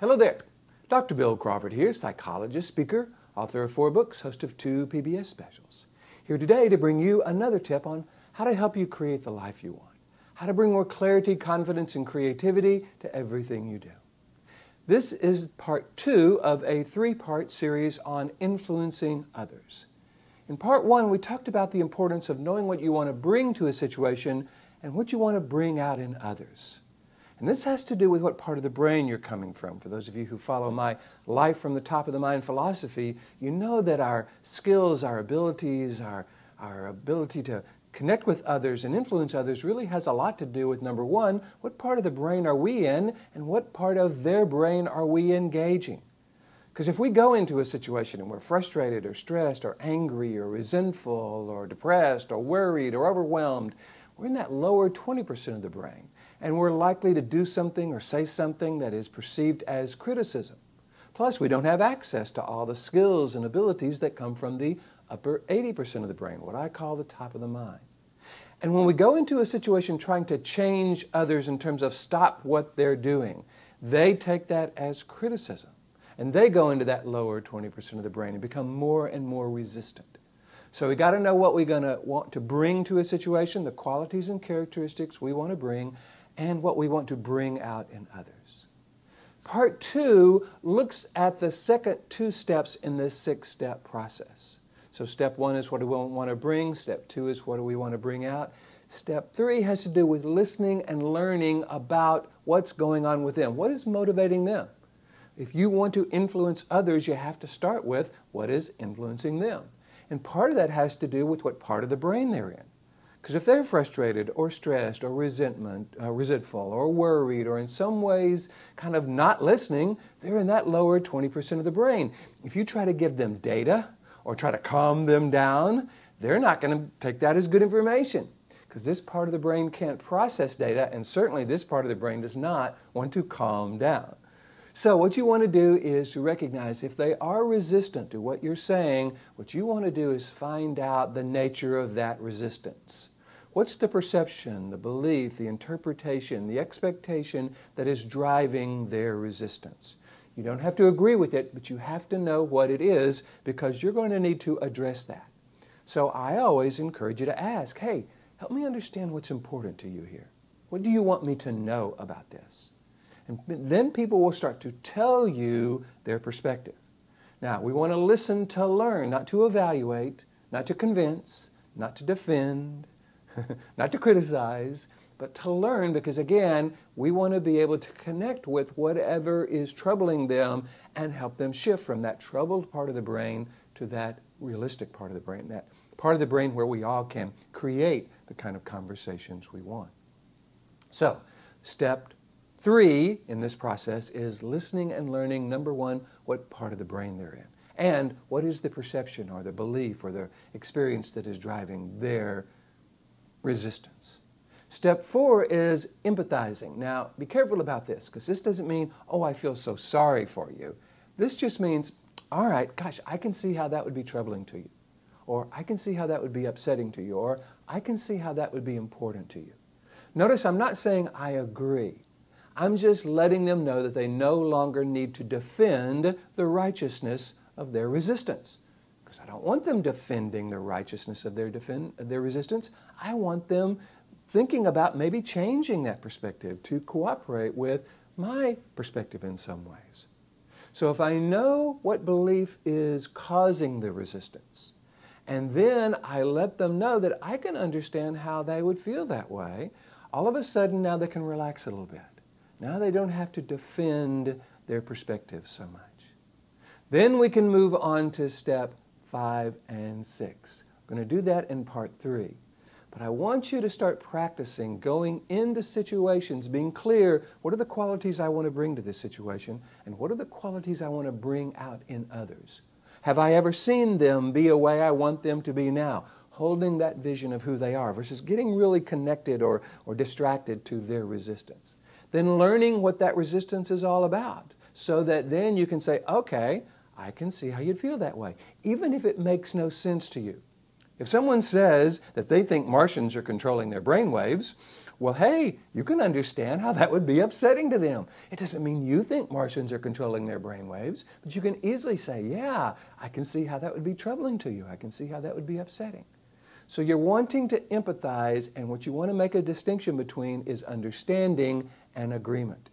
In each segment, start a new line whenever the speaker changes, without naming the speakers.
Hello there. Dr. Bill Crawford here, psychologist, speaker, author of 4 books, host of 2 PBS specials. Here today to bring you another tip on how to help you create the life you want. How to bring more clarity, confidence, and creativity to everything you do. This is part 2 of a 3-part series on influencing others. In part 1, we talked about the importance of knowing what you want to bring to a situation and what you want to bring out in others. And this has to do with what part of the brain you're coming from. For those of you who follow my Life from the Top of the Mind philosophy, you know that our skills, our abilities, our ability to connect with others and influence others really has a lot to do with, number 1, what part of the brain are we in and what part of their brain are we engaging? Because if we go into a situation and we're frustrated or stressed or angry or resentful or depressed or worried or overwhelmed, we're in that lower 20% of the brain. And we're likely to do something or say something that is perceived as criticism. Plus, we don't have access to all the skills and abilities that come from the upper 80% of the brain, what I call the top of the mind. And when we go into a situation trying to change others in terms of stop what they're doing, they take that as criticism. And they go into that lower 20% of the brain and become more and more resistant. So we got to know what we're going to want to bring to a situation, the qualities and characteristics we want to bring, and what we want to bring out in others. Part 2 looks at the second 2 steps in this 6-step process. So step 1 is what do we want to bring. Step 2 is what do we want to bring out. Step 3 has to do with listening and learning about what's going on with them. What is motivating them? If you want to influence others, you have to start with what is influencing them. And part of that has to do with what part of the brain they're in. Because if they're frustrated or stressed or resentful or worried or in some ways kind of not listening, they're in that lower 20% of the brain. If you try to give them data or try to calm them down, they're not going to take that as good information. Because this part of the brain can't process data, and certainly this part of the brain does not want to calm down. So what you want to do is to recognize if they are resistant to what you're saying, what you want to do is find out the nature of that resistance. What's the perception, the belief, the interpretation, the expectation that is driving their resistance? You don't have to agree with it, but you have to know what it is because you're going to need to address that. So I always encourage you to ask, hey, help me understand what's important to you here. What do you want me to know about this? And then people will start to tell you their perspective. Now, we want to listen to learn, not to evaluate, not to convince, not to defend, not to criticize, but to learn because, again, we want to be able to connect with whatever is troubling them and help them shift from that troubled part of the brain to that realistic part of the brain, that part of the brain where we all can create the kind of conversations we want. So, step 3 in this process is listening and learning, number 1, what part of the brain they're in. And what is the perception or the belief or the experience that is driving their resistance. Step 4 is empathizing. Now, be careful about this because this doesn't mean, oh, I feel so sorry for you. This just means, all right, gosh, I can see how that would be troubling to you. Or I can see how that would be upsetting to you. Or I can see how that would be important to you. Notice I'm not saying I agree. I'm just letting them know that they no longer need to defend the righteousness of their resistance. Because I don't want them defending the righteousness of their resistance. I want them thinking about maybe changing that perspective to cooperate with my perspective in some ways. So if I know what belief is causing the resistance, and then I let them know that I can understand how they would feel that way, all of a sudden now they can relax a little bit. Now they don't have to defend their perspective so much. Then we can move on to step 5 and 6. We're going to do that in part 3. But I want you to start practicing going into situations, being clear, what are the qualities I want to bring to this situation, and what are the qualities I want to bring out in others? Have I ever seen them be a way I want them to be now? Holding that vision of who they are versus getting really connected or distracted to their resistance. Then learning what that resistance is all about so that then you can say, okay, I can see how you'd feel that way, even if it makes no sense to you. If someone says that they think Martians are controlling their brain waves, Well, hey, you can understand how that would be upsetting to them. It doesn't mean you think Martians are controlling their brainwaves, but you can easily say, yeah, I can see how that would be troubling to you. I can see how that would be upsetting. So you're wanting to empathize, and what you want to make a distinction between is understanding and agreement.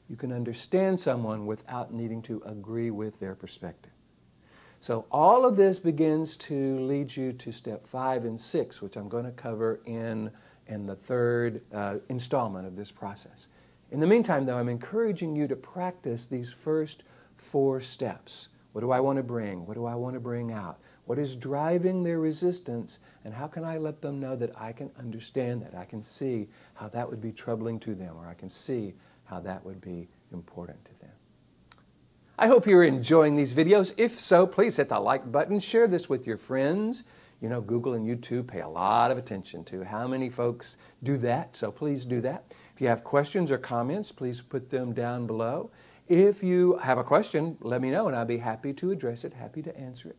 You can understand someone without needing to agree with their perspective. So all of this begins to lead you to step 5 and 6, which I'm going to cover in the third installment of this process. In the meantime, though, I'm encouraging you to practice these first 4 steps. What do I want to bring? What do I want to bring out? What is driving their resistance? And how can I let them know that I can understand that? I can see how that would be troubling to them, or I can see how that would be important to them. I hope you're enjoying these videos. If so, please hit the like button. Share this with your friends. You know, Google and YouTube pay a lot of attention to how many folks do that, so please do that. If you have questions or comments, please put them down below. If you have a question, let me know, and I'll be happy to address it, happy to answer it.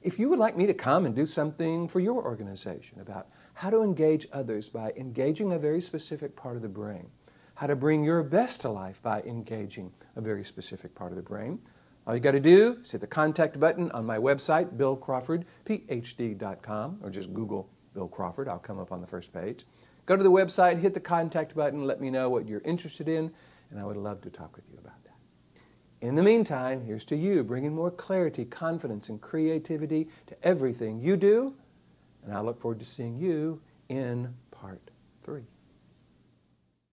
If you would like me to come and do something for your organization about how to engage others by engaging a very specific part of the brain, how to bring your best to life by engaging a very specific part of the brain, all you got to do is hit the contact button on my website, BillCrawfordPh.com, or just Google Bill Crawford. I'll come up on the first page. Go to the website, hit the contact button, let me know what you're interested in, and I would love to talk with you about that. In the meantime, here's to you, bringing more clarity, confidence, and creativity to everything you do, and I look forward to seeing you in part 3.